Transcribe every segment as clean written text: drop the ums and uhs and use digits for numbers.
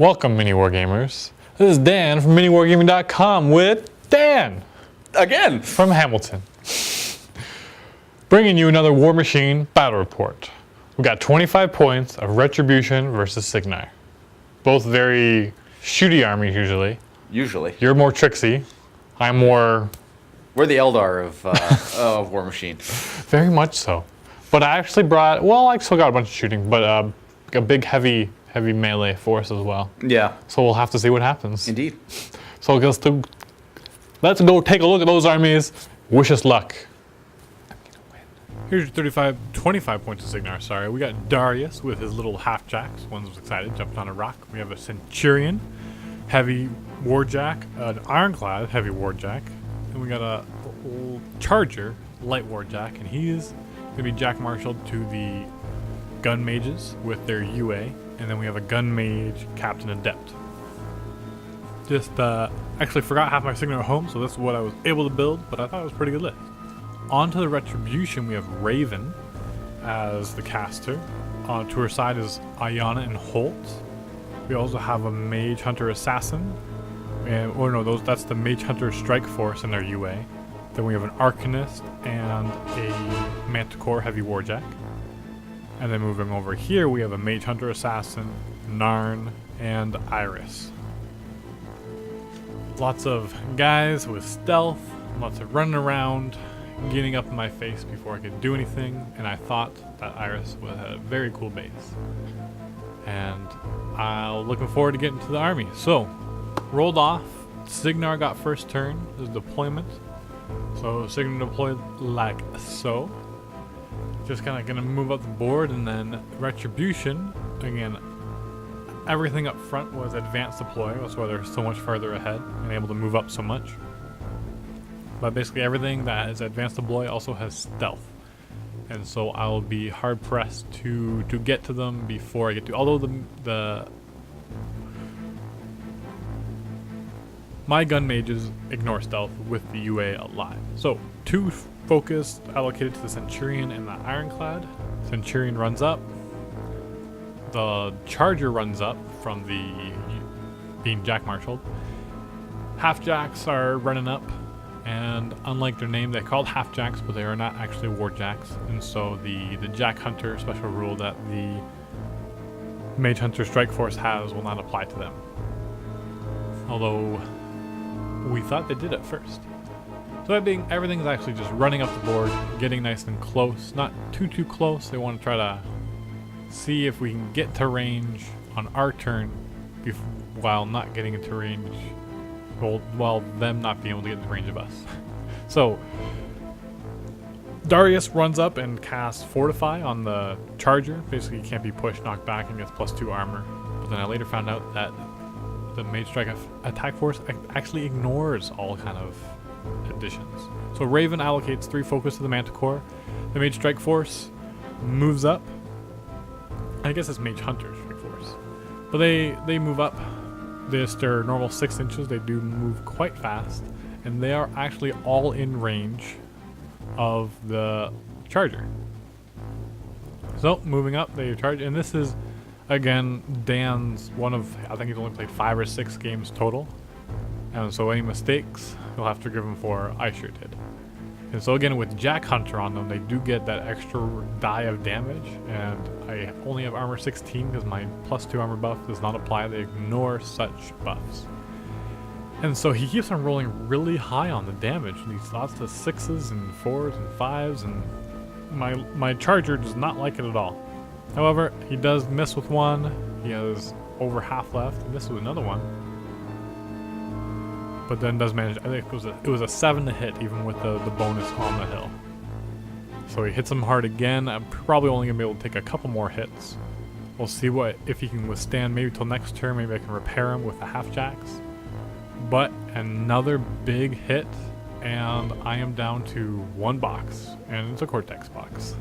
Welcome, MiniWarGamers. This is Dan from MiniWarGaming.com with Dan! Again! From Hamilton. Bringing you another War Machine battle report. We got 25 points of Retribution versus Cygnar. Both very shooty armies usually. Usually. You're more tricksy. I'm more... We're the Eldar of War Machine. Very much so. But I actually brought, well, I still got a bunch of shooting, but a big heavy melee force as well. Yeah. So we'll have to see what happens. Indeed. So let's go take a look at those armies. Wish us luck. Here's your 25 points of Cygnar, sorry. We got Darius with his little half-jacks. One was excited, jumped on a rock. We have a Centurion, heavy warjack, an Ironclad, heavy warjack. And we got a Charger, light warjack, and he's going to be jack-marshaled to the gun mages with their UA. And then we have a gun mage, captain adept. Just actually forgot half my Cygnar at home, so that's what I was able to build, but I thought it was a pretty good list. On to the Retribution, we have Raven as the caster. To her side is Ayana and Holt. We also have a Mage Hunter Assassin. That's the Mage Hunter Strike Force in their UA. Then we have an Arcanist and a Manticore Heavy Warjack. And then moving over here, we have a Mage Hunter Assassin, Narn, and Iris. Lots of guys with stealth, lots of running around, getting up in my face before I could do anything, and I thought that Iris was a very cool base. And I'm looking forward to getting to the army. So, rolled off, Cygnar got first turn, this is deployment. So Cygnar deployed like so. Just kind of gonna move up the board, and then Retribution, again, everything up front was advanced deploy, that's why they're so much further ahead and able to move up so much. But basically everything that is advanced deploy also has stealth. And so I'll be hard pressed to get to them before I get to, although my gun mages ignore stealth with the UA alive. So 2 focus allocated to the Centurion and the Ironclad. Centurion runs up. The Charger runs up from the being jack-marshaled. Half-jacks are running up, and unlike their name, they're called half-jacks, but they are not actually warjacks. And so the Jack Hunter special rule that the Mage Hunter Strike Force has will not apply to them. Although we thought they did at first. So that being, everything's actually just running up the board, getting nice and close. Not too close. They want to try to see if we can get to range on our turn while not getting into range, while them not being able to get into range of us. So Darius runs up and casts Fortify on the Charger. Basically, he can't be pushed, knocked back, and gets +2 armor. But then I later found out that the Mage Strike attack force actually ignores all kind of additions. So Raven allocates 3 focus to the Manticore. The Mage Strike Force moves up. I guess it's Mage Hunter Strike Force. But they move up. They're normal 6 inches. They do move quite fast. And they are actually all in range of the Charger. So moving up, they charge. And this is, again, Dan's one of, I think he's only played 5 or 6 games total. And so any mistakes, you'll have to give him for I sure did. And so again, with Jack Hunter on them, they do get that extra die of damage. And I only have armor 16 because my +2 armor buff does not apply. They ignore such buffs. And so he keeps on rolling really high on the damage. These lots of 6s and 4s and 5s, and my Charger does not like it at all. However, he does miss with one. He has over half left, and this was another one. But then does manage, I think it was a 7 to hit, even with the bonus on the hill. So he hits him hard again. I'm probably only going to be able to take a couple more hits. We'll see if he can withstand maybe till next turn. Maybe I can repair him with the half-jacks. But another big hit, and I am down to 1 box, and it's a Cortex box.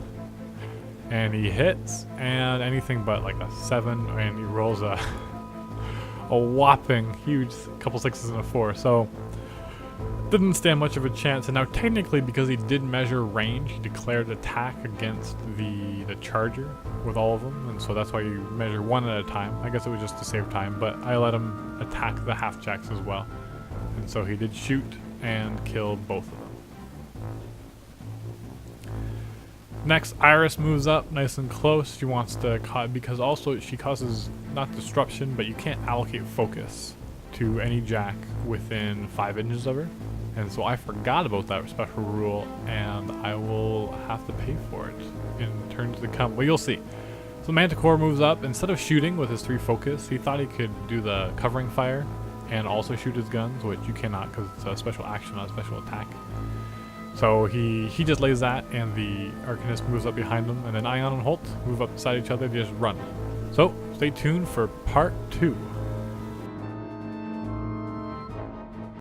And he hits, and anything but like a 7, and he rolls a whopping huge couple 6s and a 4. So didn't stand much of a chance. And now technically, because he did measure range, he declared attack against the charger with all of them, and so that's why you measure one at a time. I guess it was just to save time, but I let him attack the half-jacks as well. And so he did shoot and kill both of them. Next, Iris moves up nice and close. She wants to, because also she causes, not disruption, but you can't allocate focus to any jack within 5 inches of her. And so I forgot about that special rule, and I will have to pay for it in turns to come. Well, you'll see. So Manticore moves up. Instead of shooting with his 3 focus, he thought he could do the covering fire and also shoot his guns, which you cannot because it's a special action, not a special attack. So he just lays that, and the Arcanist moves up behind him, and then Ion and Holt move up beside each other. They just run. So stay tuned for part 2.